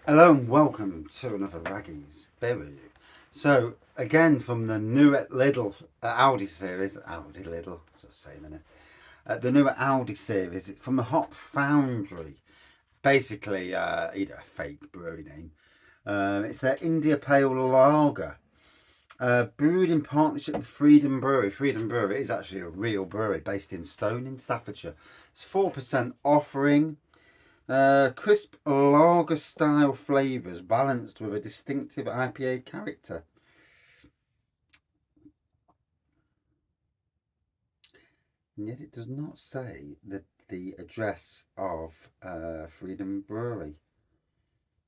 Hello and welcome to another Raggy's Beer Review. So again from the new at Lidl Aldi series, Aldi Lidl, so same in it. The new Aldi series from the Hop Foundry. Basically, a fake brewery name. It's their India Pale Lager, brewed in partnership with Freedom Brewery. Freedom Brewery is actually a real brewery based in Stone in Staffordshire. It's 4% offering. Crisp lager style flavours balanced with a distinctive IPA character. And yet it does not say the address of Freedom Brewery.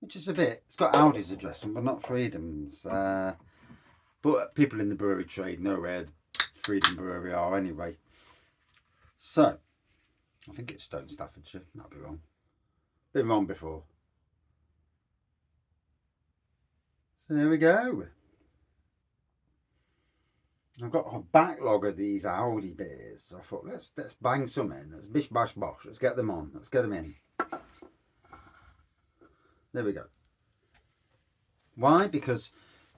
Which is a bit, it's got Aldi's address on, but not Freedom's. But people in the brewery trade know where Freedom Brewery are anyway. So, I think it's Stone Staffordshire, might be wrong. Been wrong before. So there we go. I've got a backlog of these Aldi beers. So I thought let's bang some in. Let's bish bash bosh. Let's get them on. Let's get them in. There we go. Why? Because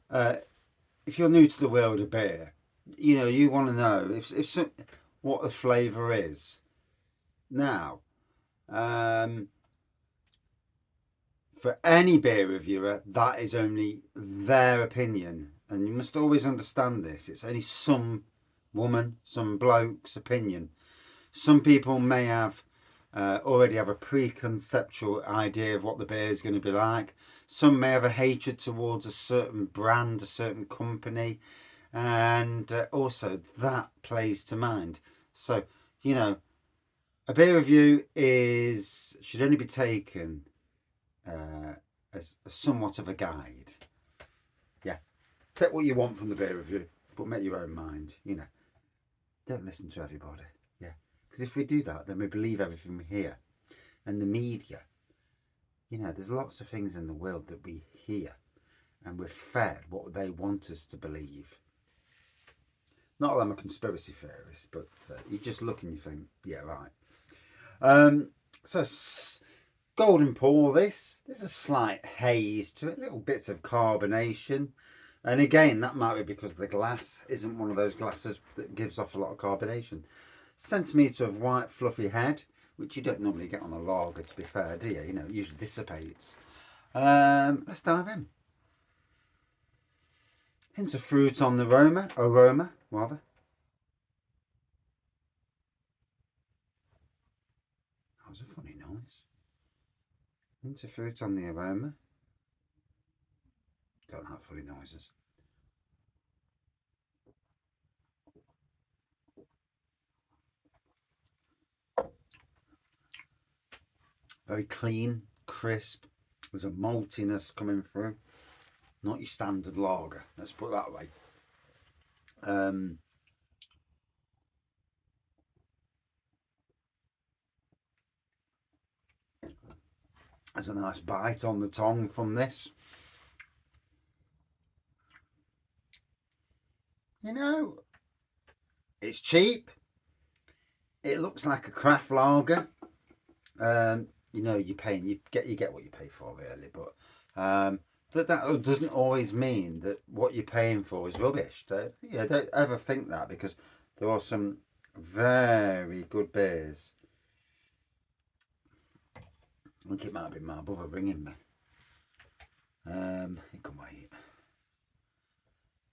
if you're new to the world of beer, you want to know what the flavour is. Now, for any beer reviewer, that is only their opinion, and you must always understand this. It's only some woman, some bloke's opinion. Some people may have already have a preconceptual idea of what the beer is going to be like. Some may have a hatred towards a certain brand, a certain company, and also that plays to mind. So, a beer review should only be taken as somewhat of a guide. Yeah, take what you want from the beer review, but make your own mind. Don't listen to everybody. Yeah, because if we do that, then we believe everything we hear. And the media, there's lots of things in the world that we hear, and we're fed what they want us to believe. Not that I'm a conspiracy theorist, but you just look and you think, yeah, right. So golden pour. There's a slight haze to it, little bits of carbonation. And again, that might be because the glass isn't one of those glasses that gives off a lot of carbonation. Centimetre of white fluffy head, which you don't normally get on a lager, to be fair, do you? It usually dissipates. Let's dive in. Hint of fruit on the aroma rather. That was a funny noise. Hint of fruit on the aroma. Don't have funny noises. Very clean, crisp. There's a maltiness coming through. Not your standard lager, let's put it that way. There's a nice bite on the tongue from this. It's cheap. It looks like a craft lager. you get what you pay for, really. But that doesn't always mean that what you're paying for is rubbish. Don't ever think that, because there are some very good beers. I think it might be my brother ringing me. He can wait.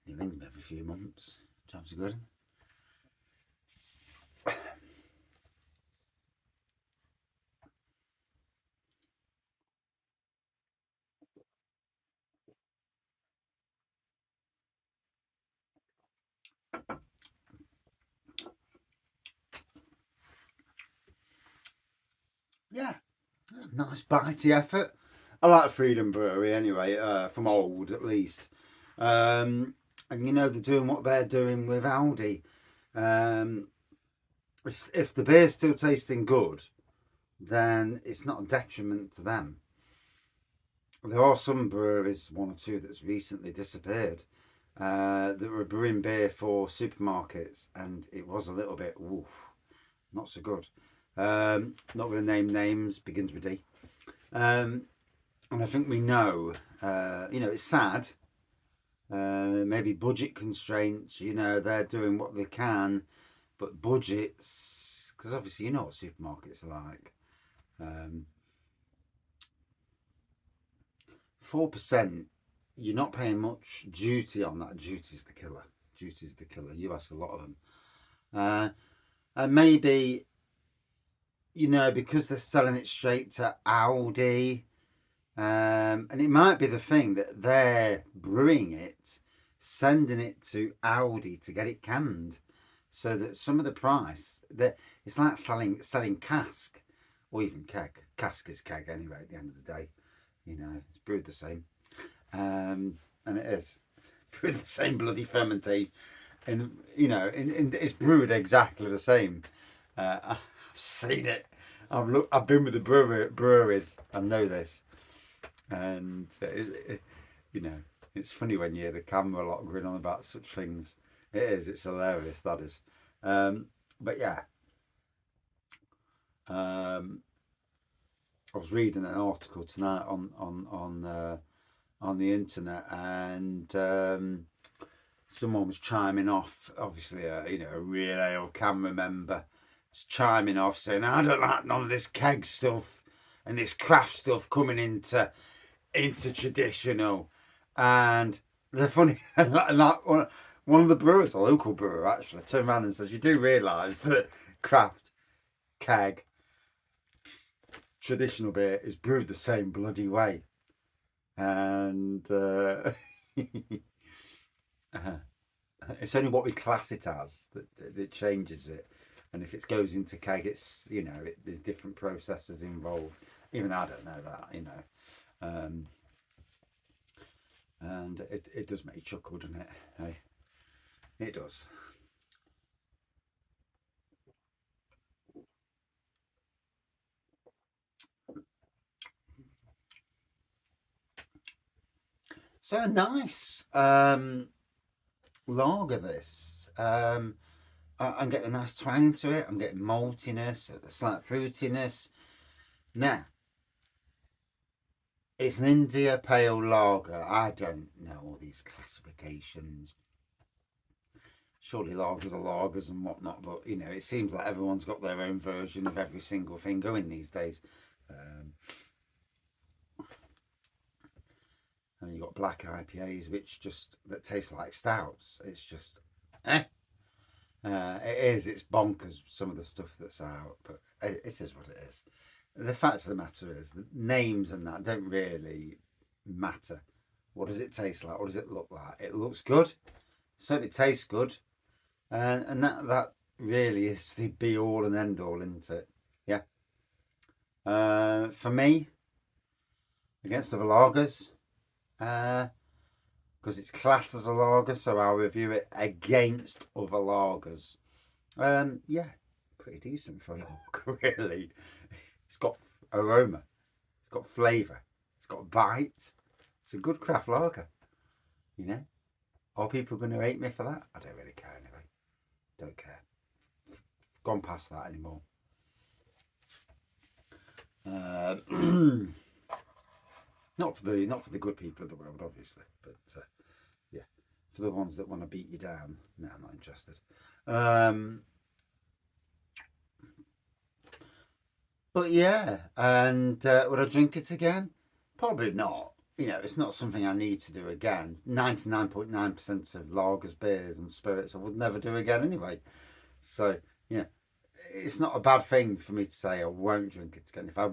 He rings me every few months. Jobs are good. Yeah, nice bitey effort. I like Freedom Brewery anyway, from old at least. And they're doing what they're doing with Aldi. Um, if the beer's still tasting good, then it's not a detriment to them. There are some breweries, one or two, that's recently disappeared, that were brewing beer for supermarkets, and it was a little bit, oof, not so good. Not going to name names, begins with D. And And I think we know, it's sad. Maybe budget constraints, they're doing what they can, but budgets, because obviously you know what supermarkets are like. 4%, you're not paying much duty on that. Duty's the killer. Duty's the killer. You ask a lot of them. And maybe, because they're selling it straight to Aldi, and it might be the thing that they're brewing it, sending it to Aldi to get it canned, so that some of the price that it's like selling cask or even keg. Cask is keg anyway. At the end of the day, it's brewed the same, and it is brewed the same bloody fermentation, and it's brewed exactly the same. I've seen it. I've been with the breweries. I know this. And it's funny when you hear the camera lot grin on about such things. It is. It's hilarious. That is. But yeah, I was reading an article tonight on the internet, and someone was chiming off. Obviously, a real ale camera member was chiming off saying, "I don't like none of this keg stuff and this craft stuff coming into traditional." And the funny, like one of the brewers, a local brewer actually, turned around and says, "You do realise that craft, keg, traditional beer is brewed the same bloody way." And it's only what we class it as that changes it. And if it goes into keg, it's there's different processes involved. Even I don't know that, and it does make you chuckle, doesn't it? Hey, it does. So a nice lager this. I'm getting a nice twang to it. I'm getting maltiness, a slight fruitiness. Now, it's an India Pale Lager. I don't know all these classifications. Surely lagers are lagers and whatnot, but it seems like everyone's got their own version of every single thing going these days. And you've got black IPAs, that taste like stouts. It's just, it is. It's bonkers, some of the stuff that's out, but it is what it is. The fact of the matter is, the names and that don't really matter. What does it taste like? What does it look like? It looks good. Certainly tastes good, and that really is the be all and end all, isn't it? Yeah. For me, against other lagers, because it's classed as a lager, so I'll review it against other lagers. Yeah, pretty decent for a lager, really. It's got aroma, it's got flavour, it's got bite. It's a good craft lager, Are people going to hate me for that? I don't really care anyway. Don't care. Gone past that anymore. Not for the good people of the world, obviously, but yeah, for the ones that want to beat you down, no, I'm not interested. But yeah, and would I drink it again? Probably not. It's not something I need to do again. 99.9% of lagers, beers, and spirits I would never do again anyway. So it's not a bad thing for me to say I won't drink it again. If I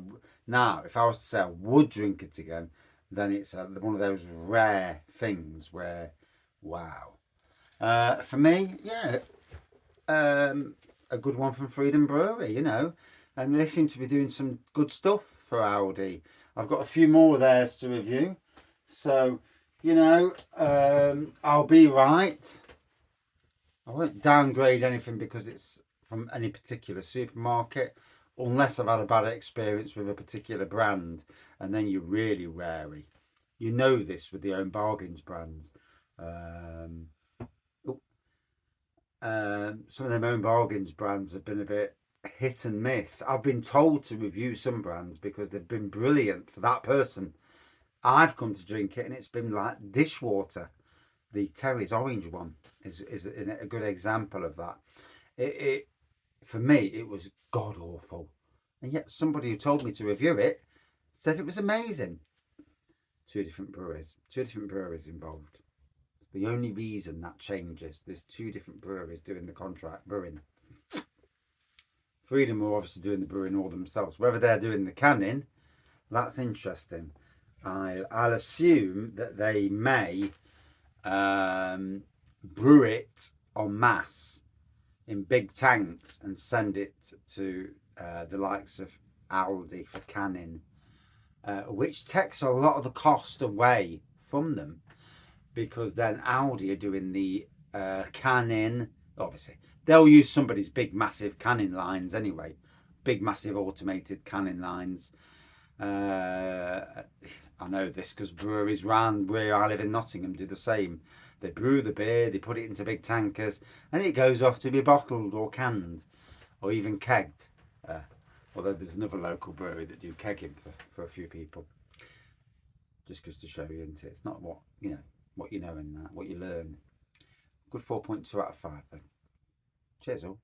was to say I would drink it again, then it's one of those rare things where, wow. For me, yeah, a good one from Freedom Brewery, and they seem to be doing some good stuff for Aldi. I've got a few more of theirs to review, so I'll be right. I won't downgrade anything because it's from any particular supermarket, unless I've had a bad experience with a particular brand, and then you're really wary. You know this with the Own Bargains brands. Some of them Own Bargains brands have been a bit hit and miss. I've been told to review some brands because they've been brilliant for that person, I've come to drink it and it's been like dishwater. The Terry's orange one is a good example of that. It for me, it was god awful, and yet somebody who told me to review it said it was amazing. Two different breweries involved. It's the only reason that changes. There's two different breweries doing the contract brewing. Freedom are obviously doing the brewing all themselves. Whether they're doing the canning, that's interesting. I'll assume that they may brew it en masse in big tanks and send it to the likes of Aldi for canning, which takes a lot of the cost away from them, because then Aldi are doing the canning. Obviously, they'll use somebody's big, massive canning lines anyway, big, massive automated canning lines. I know this because breweries round where I live in Nottingham do the same. They brew the beer, they put it into big tankers, and it goes off to be bottled or canned or even kegged. Although there's another local brewery that do kegging for a few people. Just goes to show you, isn't it? It's not what you know in that, what you learn. Good 4.2 out of 5 then. Cheers all.